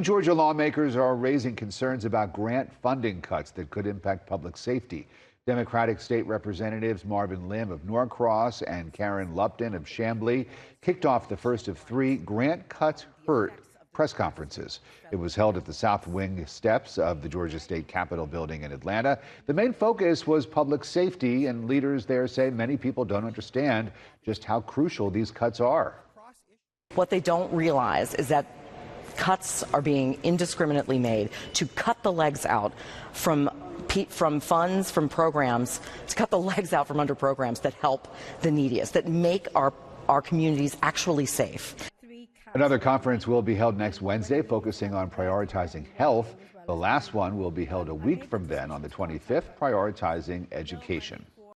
Georgia lawmakers are raising concerns about grant funding cuts that could impact public safety. Democratic state representatives Marvin Lim of Norcross and Karen Lupton of Chamblee kicked off the first of three Grant Cuts Hurt press conferences. It was held at the South Wing steps of the Georgia State Capitol building in Atlanta. The main focus was public safety, and leaders there say many people don't understand just how crucial these cuts are. What they don't realize is that cuts are being indiscriminately made to cut the legs out from funds, from programs, to cut the legs out from under programs that help the neediest, that make our communities actually safe. Another conference will be held next Wednesday, focusing on prioritizing health. The last one will be held a week from then on the 25th, prioritizing education.